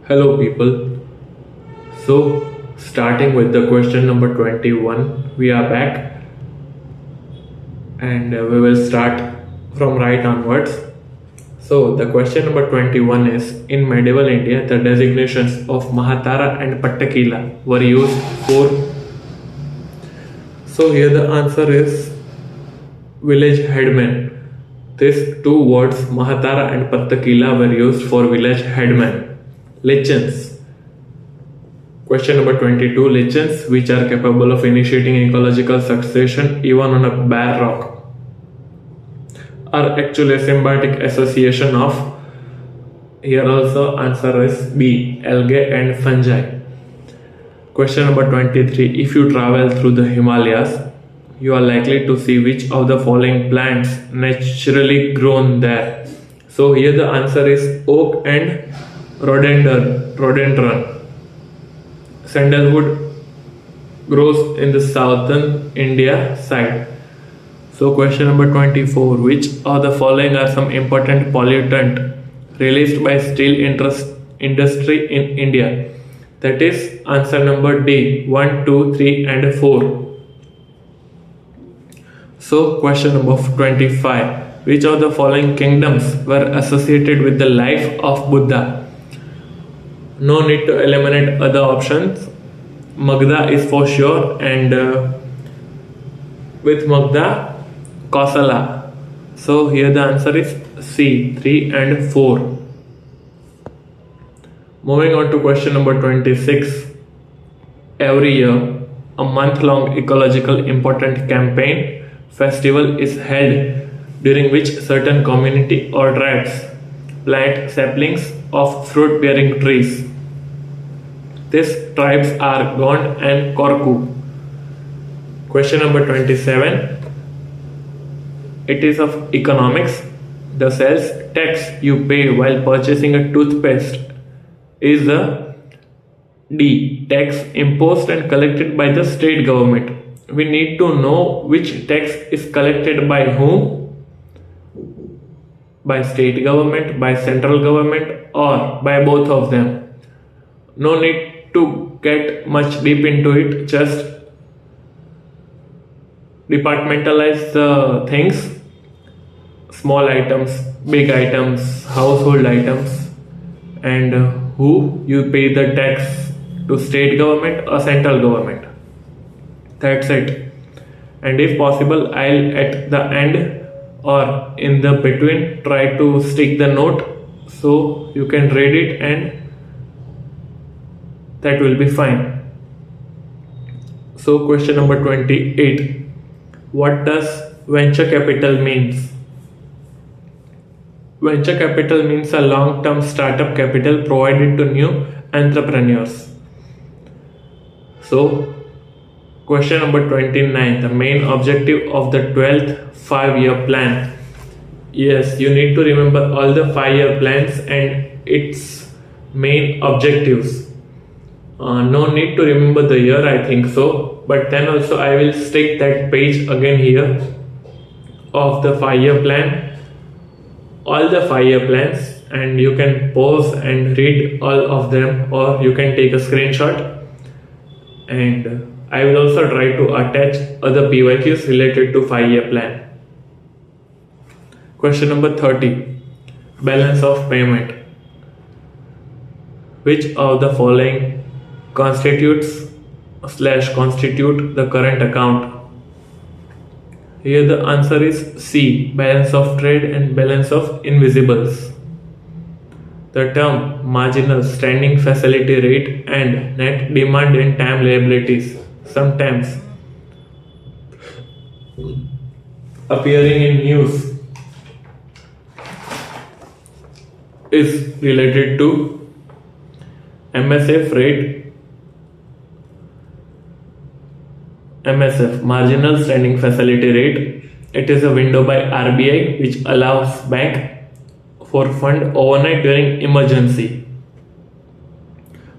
Hello, people. So, starting with the question number 21, we are back and we will start from right onwards. So, the question number 21 is in medieval India, the designations of Mahatara and Pattakila were used for. So, here the answer is village headman. These two words, Mahatara and Pattakila, were used for village headman. Lichens. Question number 22. Lichens, which are capable of initiating ecological succession even on a bare rock, are actually a symbiotic association of. Here also answer is B. Algae and fungi. Question number 23. If you travel through the Himalayas, you are likely to see which of the following plants naturally grown there. So here the answer is oak and rhododendron. Sandalwood grows in the southern India side. So question number 24. Which of the following are some important pollutant released by steel industry in India? That is answer number D. 1, 2, 3 and 4. So question number 25. Which of the following kingdoms were associated with the life of Buddha? No need to eliminate other options. Magda is for sure, and with Magda, Kosala. So here the answer is C. 3 and 4. Moving on to question number 26. Every year, a month-long ecological important campaign festival is held during which certain community or tribes plant saplings of fruit-bearing trees. These tribes are Gond and Korku. Question number 27. It is of economics. The sales tax you pay while purchasing a toothpaste is the D. Tax imposed and collected by the state government. We need to know which tax is collected by whom? By state government, by central government, or by both of them. No need to get much deep into it, just departmentalize the things: small items, big items, household items, and who you pay the tax to, state government or central government. That's it. And if possible, I'll at the end or in the between try to stick the note so you can read it, and that will be fine. So question number 28. What does venture capital means? Venture capital means a long-term startup capital provided to new entrepreneurs. So question number 29. The main objective of the 12th 5-year plan. Yes, you need to remember all the 5-year plans and its main objectives. No need to remember the year, I think so, but then also I will stick that page again here of the 5-year plan, all the 5-year plans, and you can pause and read all of them, or you can take a screenshot, and I will also try to attach other PYQs related to 5-year plan. Question number 30. Balance of payment. Which of the following constitute the current account? Here the answer is C. Balance of trade and balance of invisibles. The term marginal standing facility rate and net demand and time liabilities sometimes appearing in news is related to MSF rate. MSF, marginal standing facility rate. It is a window by RBI which allows bank for fund overnight during emergency.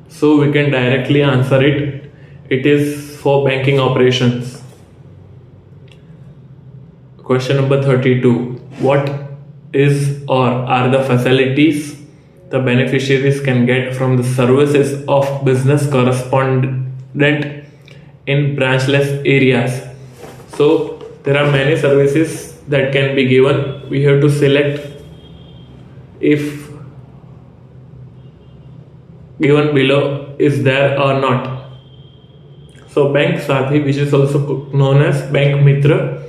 So we can directly answer it. It is for banking operations. Question number 32. What is or are the facilities the beneficiaries can get from the services of business correspondent in branchless areas. So there are many services that can be given. We have to select if given below is there or not. So Bank Sathi, which is also known as Bank Mitra,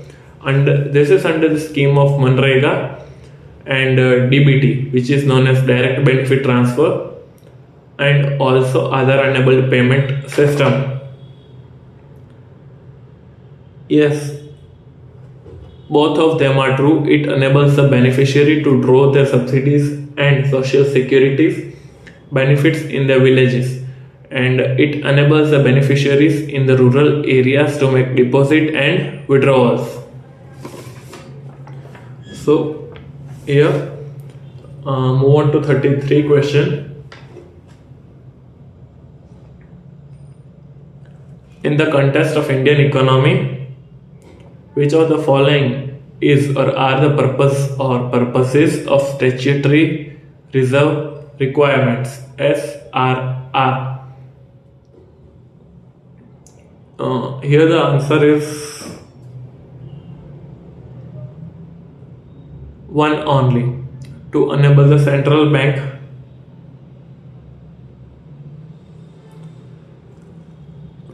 and this is under the scheme of Manrega, and DBT, which is known as Direct Benefit Transfer, and also other enabled payment system. Yes, both of them are true. It enables the beneficiary to draw their subsidies and social securities benefits in their villages, and it enables the beneficiaries in the rural areas to make deposit and withdrawals. So here move on to 33 question. In the context of Indian economy, which of the following is or are the purpose or purposes of statutory reserve requirements? SRR. Here the answer is one only, to enable the central bank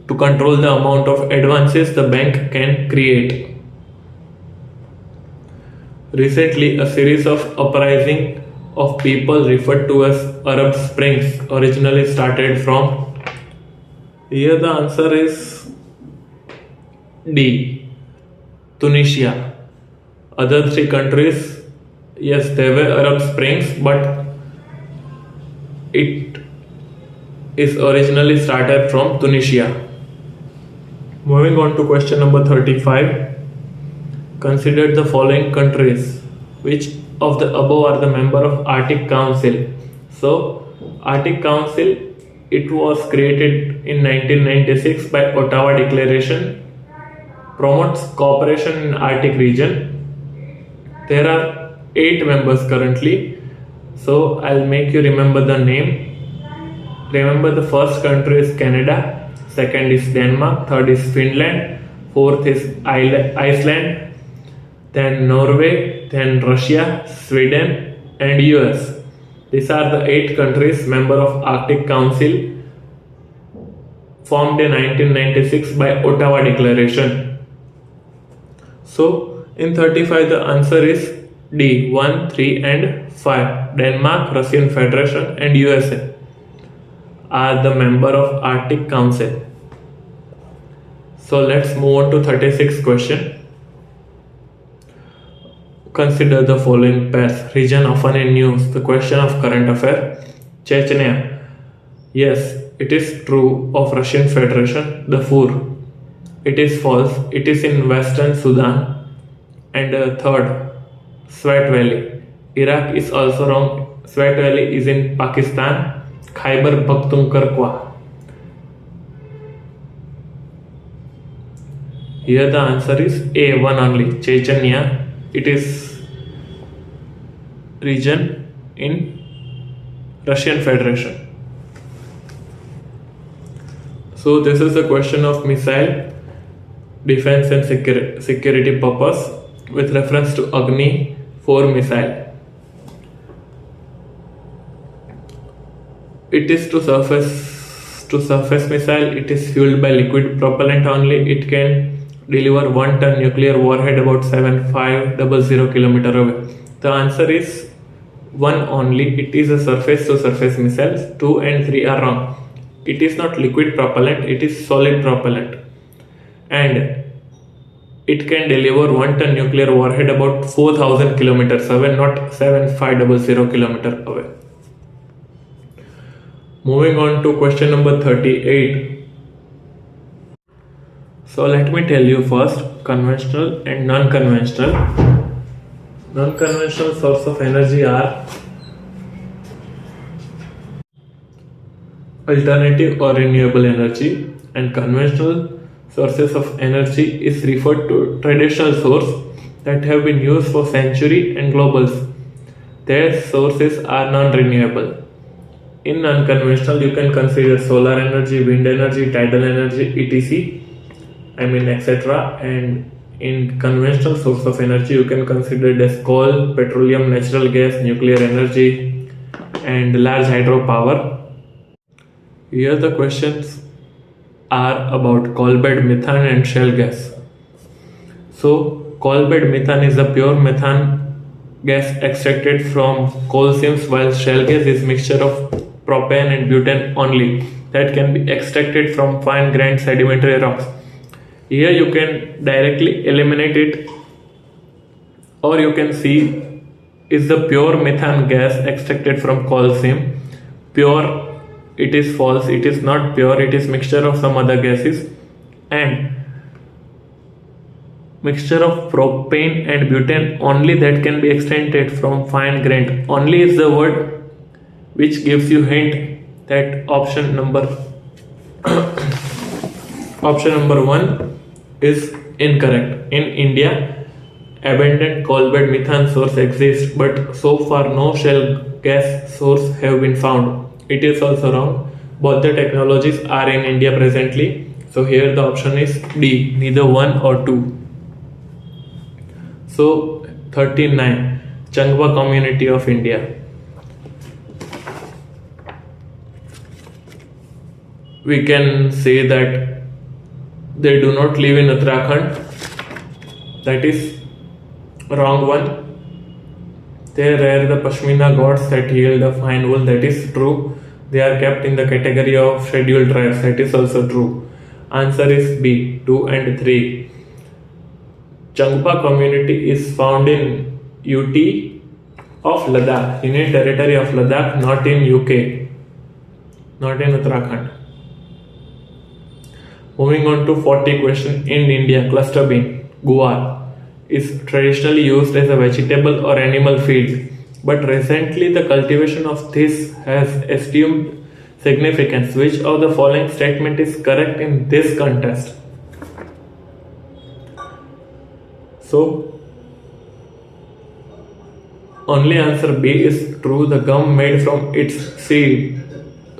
to control the amount of advances the bank can create. Recently, a series of uprising of people referred to as Arab Springs originally started from. Here the answer is D, Tunisia. Other three countries, yes, they were Arab Springs, but it is originally started from Tunisia. Moving on to question number 35. Consider the following countries. Which of the above are the member of Arctic Council? So, Arctic Council, it was created in 1996 by Ottawa Declaration, promotes cooperation in Arctic region. There are 8 members currently, so I'll make you remember the name. Remember, the first country is Canada, second is Denmark, third is Finland, fourth is Iceland, then Norway, then Russia, Sweden and US. These are the 8 countries member of Arctic Council, formed in 1996 by Ottawa Declaration. So in 35 the answer is D, 1, 3 and 5. Denmark, Russian Federation and USA are the member of Arctic Council. So let's move on to 36 question. Consider the following pairs. Region often in news. The question of current affair. Chechnya. Yes, it is true of Russian Federation. Darfur. It is false. It is in Western Sudan. And third, Swat Valley. Iraq is also wrong. Swat Valley is in Pakistan. Khyber Pakhtunkhwa. Here the answer is A, one only. Chechnya. It is region in Russian Federation. So this is the question of missile defense and security purpose with reference to Agni 4 missile. It is to surface missile. It is fueled by liquid propellant only. It can deliver 1 ton nuclear warhead about 7500 km away. The answer is 1 only. It is a surface to surface missiles. 2 and 3 are wrong. It is not liquid propellant, it is solid propellant, and it can deliver 1 ton nuclear warhead about 4000 km away, not 7500 km away. Moving on to question number 38. So let me tell you first conventional and non-conventional. Non-conventional source of energy are alternative or renewable energy, and conventional sources of energy is referred to traditional source that have been used for centuries and globals. Their sources are non-renewable. In unconventional, you can consider solar energy, wind energy, tidal energy, etc. etc. And in conventional source of energy, you can consider it as coal, petroleum, natural gas, nuclear energy, and large hydropower. Here the questions are about coal bed methane and shale gas. So, coal bed methane is a pure methane gas extracted from coal seams, while shale gas is mixture of propane and butane only that can be extracted from fine grained sedimentary rocks. Here you can directly eliminate it, or you can see is the pure methane gas extracted from coal seam. Pure, it is false, it is not pure, it is mixture of some other gases. And mixture of propane and butane only that can be extracted from fine grained only is the word which gives you hint that option number option number 1 is incorrect. In India, abundant coal bed methane source exists, but so far no shale gas source have been found. It is also wrong. Both the technologies are in India presently. So here the option is D, neither 1 or 2. So 39, Changwa community of India. We can say that they do not live in Uttarakhand. That is wrong one. They rear the Pashmina gods that yield the fine wool. That is true. They are kept in the category of scheduled tribes. That is also true. Answer is B, 2 and 3. Changpa community is found in UT of Ladakh, Union Territory of Ladakh, not in UK, not in Uttarakhand. Moving on to 40 question. In India, cluster bean, guar, is traditionally used as a vegetable or animal feed, but recently the cultivation of this has assumed significance. Which of the following statement is correct in this context? So, only answer B is true. The gum made from its seeds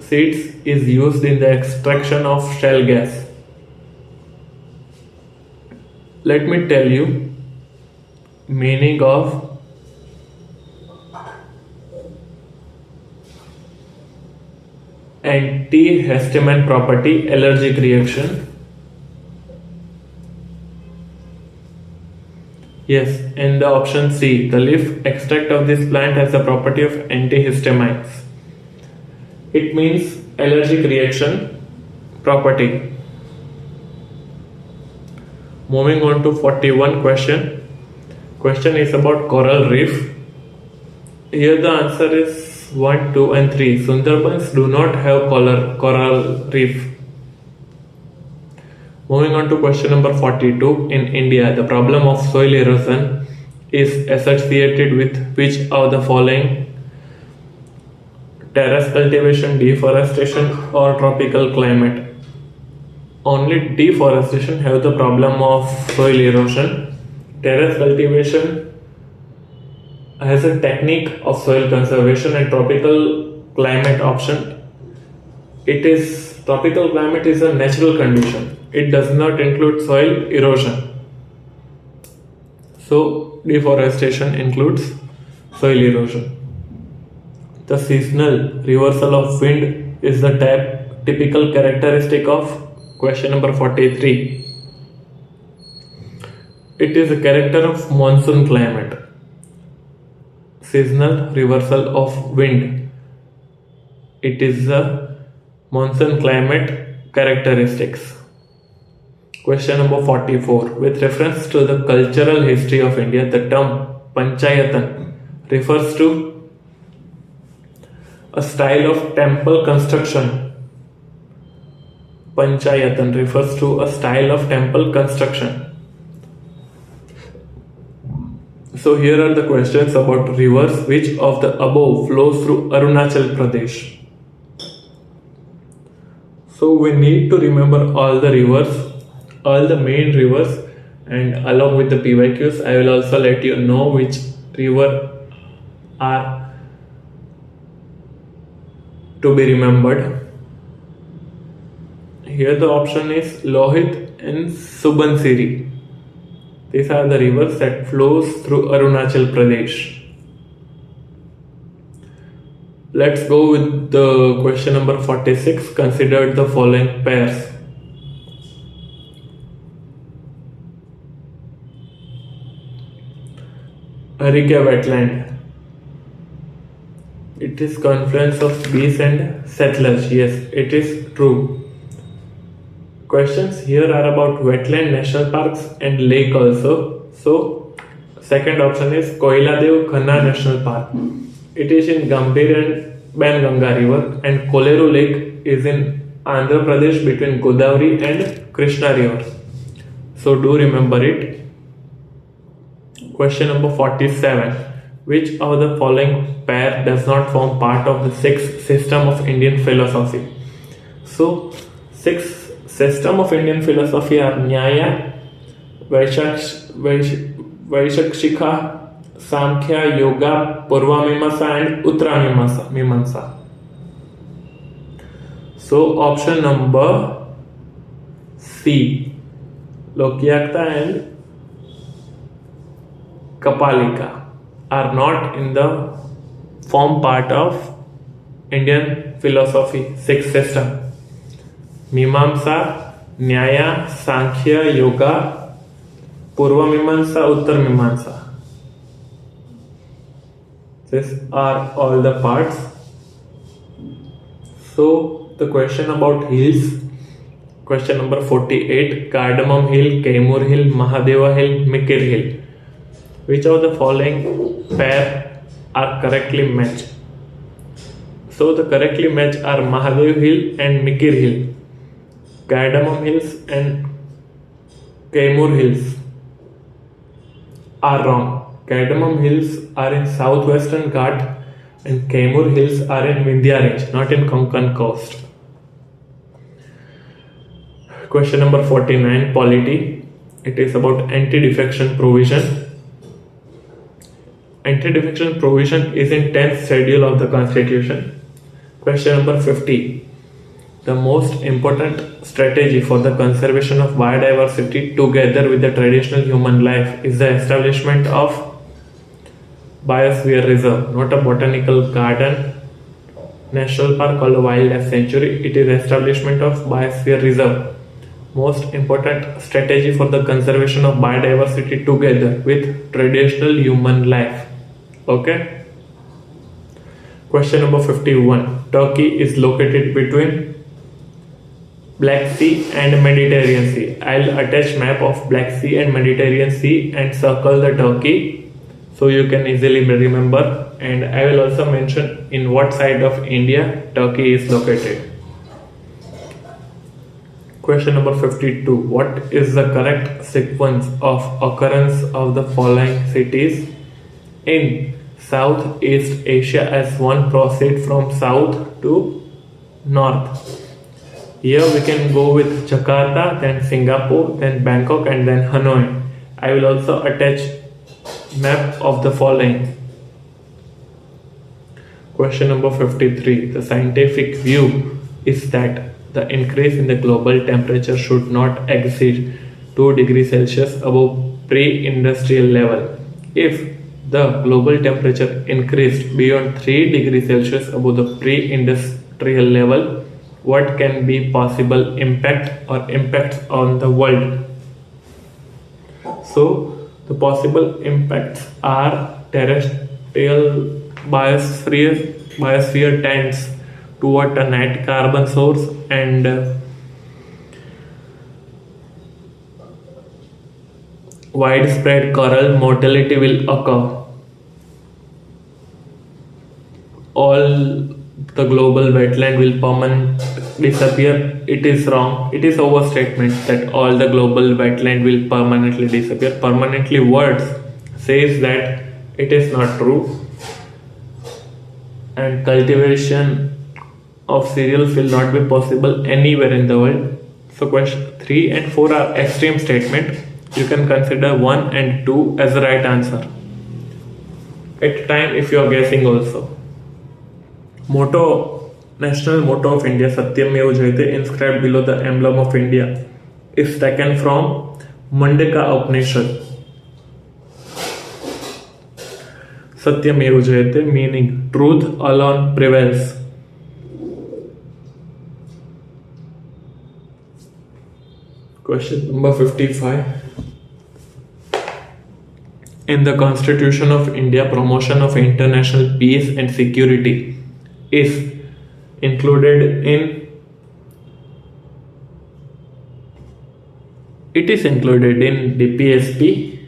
is used in the extraction of shale gas. Let me tell you meaning of antihistamine property, allergic reaction. Yes, in the option C, the leaf extract of this plant has the property of antihistamines. It means allergic reaction property. Moving on to 41 question. Question is about coral reef. Here the answer is 1, 2 and 3. Sundarbans do not have coral reef. Moving on to question number 42. In India, the problem of soil erosion is associated with which of the following? Terrace cultivation, deforestation or tropical climate? Only deforestation have the problem of soil erosion. Terrace cultivation has a technique of soil conservation, and tropical climate option, tropical climate is a natural condition. It does not include soil erosion. So deforestation includes soil erosion. The seasonal reversal of wind is the typical characteristic of question number 43. It is a character of monsoon climate. Seasonal reversal of wind. It is the monsoon climate characteristics. Question number 44. With reference to the cultural history of India, the term Panchayatan refers to a style of temple construction. Panchayatan refers to a style of temple construction. So here are the questions about rivers. Which of the above flows through Arunachal Pradesh? So we need to remember all the rivers, all the main rivers, and along with the PYQs, I will also let you know which river are to be remembered. Here the option is Lohit and Subansiri. These are the rivers that flows through Arunachal Pradesh. Let's go with the question number 46. Consider the following pairs. Arika wetland. It is confluence of Beas and Settlers. Yes, it is true. Questions here are about wetland, national parks and lake also. So, second option is Koiladev Khanna National Park. It is in Gambhir and Ben-Ganga River, and Koleru Lake is in Andhra Pradesh between Godavari and Krishna River. So do remember it. Question number 47. Which of the following pair does not form part of the sixth system of Indian philosophy? So, sixth system of Indian philosophy are Nyaya, Vaishakshika, Samkhya, Yoga, Purvamimamsa and Uttamimamsa. So option number C, Lokyakta and Kapalika are not in the form part of Indian philosophy sixth system. Mimamsa, Nyaya, Sankhya, Yoga, Purvamimamsa, Uttamimamsa. These are all the parts. So the question about hills. Question number 48. Cardamom Hill, Kaimur Hill, Mahadeva Hill, Mikir Hill. Which of the following pair are correctly matched? So the correctly matched are Mahadev Hill and Mikir Hill. Cardamom Hills and Kaimur Hills are wrong. Cardamom Hills are in southwestern Ghat and Kaimur Hills are in Vindhya Range, not in Konkan coast. Question number 49, Polity. It is about anti-defection provision. Anti-defection provision is in 10th schedule of the Constitution. Question number 50. The most important strategy for the conservation of biodiversity together with the traditional human life is the establishment of Biosphere Reserve, not a botanical garden, national park or wildlife sanctuary. It is establishment of Biosphere Reserve. Most important strategy for the conservation of biodiversity together with traditional human life. Okay. Question number 51. Turkey is located between Black Sea and Mediterranean Sea. I'll attach map of Black Sea and Mediterranean Sea and circle the Turkey so you can easily remember, and I will also mention in what side of India Turkey is located. Question number 52. What is the correct sequence of occurrence of the following cities in Southeast Asia as one proceed from south to north? Here we can go with Jakarta, then Singapore, then Bangkok and then Hanoi. I will also attach map of the following. Question number 53. The scientific view is that the increase in the global temperature should not exceed 2 degrees Celsius above pre-industrial level. If the global temperature increased beyond 3 degrees Celsius above the pre-industrial level, what can be possible impact or impacts on the world? So the possible impacts are terrestrial biosphere tends toward a net carbon source and widespread coral mortality will occur. All the global wetland will permanently disappear. It is wrong. It is overstatement that all the global wetland will permanently disappear. Permanently words says that it is not true. And cultivation of cereals will not be possible anywhere in the world. So question 3 and 4 are extreme statement. You can consider 1 and 2 as the right answer at time if you are guessing also. Motto national motto of India, Satyameva Jayate, inscribed below the emblem of India, is taken from Mandaka Upanishad. Satyameva Jayate, meaning truth alone prevails. Question number 55. In the Constitution of India, promotion of international peace and security is included in DPSP,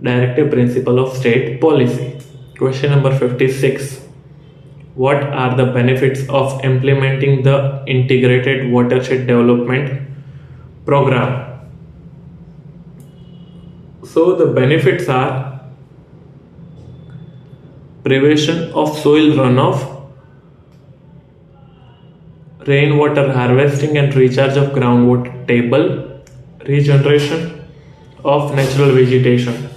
Directive Principle of State Policy. Question number 56. What are the benefits of implementing the Integrated Watershed Development Program? So the benefits are prevention of soil runoff, rainwater harvesting and recharge of groundwater table, regeneration of natural vegetation.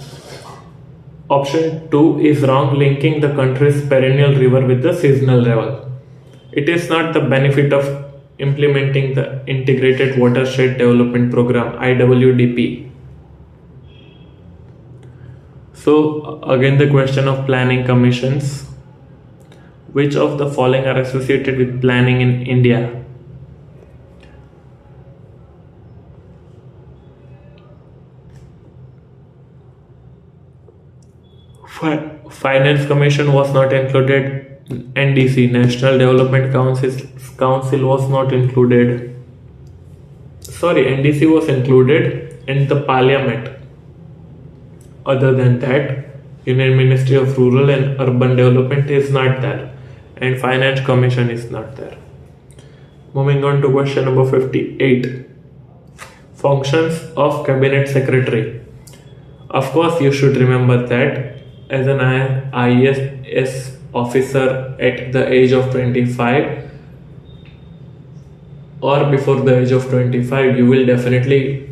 Option 2 is wrong, linking the country's perennial river with the seasonal level. It is not the benefit of implementing the Integrated Watershed Development Program, IWDP. So again the question of planning commissions. Which of the following are associated with planning in India? Finance Commission was not included. NDC, National Development Council was not included. NDC was included in the Parliament. Other than that, Union Ministry of Rural and Urban Development is not there, and Finance Commission is not there. Moving on to question number 58. Functions of Cabinet Secretary. Of course, you should remember that as an IAS officer at the age of 25 or before the age of 25, you will definitely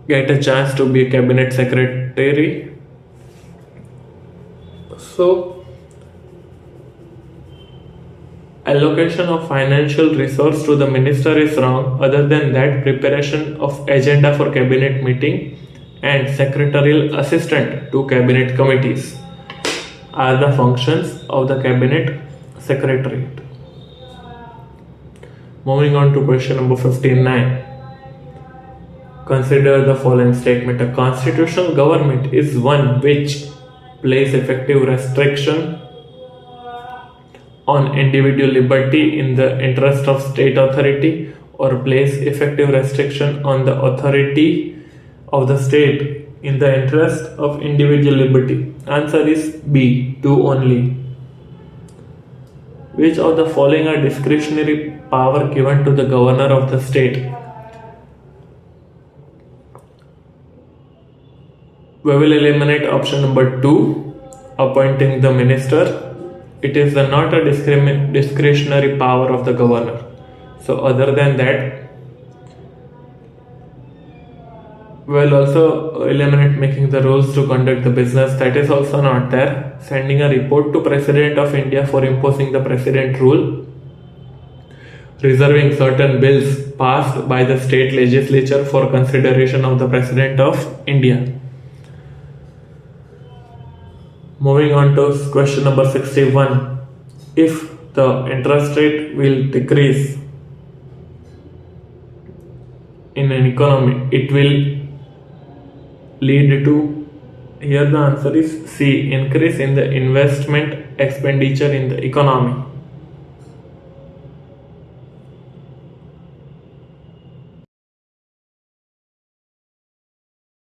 get a chance to be a cabinet secretary. So allocation of financial resource to the minister is wrong. Other than that, preparation of agenda for cabinet meeting and secretarial assistant to cabinet committees are the functions of the cabinet secretariat. Moving on to question number 59. Consider the following statement. A constitutional government is one which places effective restriction on individual liberty in the interest of state authority, or place effective restriction on the authority of the state in the interest of individual liberty. Answer is B, do only. Which of the following are discretionary power given to the governor of the state? We will eliminate option number 2, appointing the minister. It is not a discretionary power of the governor. So other than that, we will also eliminate making the rules to conduct the business. That is also not there. Sending a report to President of India for imposing the President rule. Reserving certain bills passed by the state legislature for consideration of the President of India. Moving on to question number 61. If the interest rate will decrease in an economy, it will lead to, here the answer is C, increase in the investment expenditure in the economy.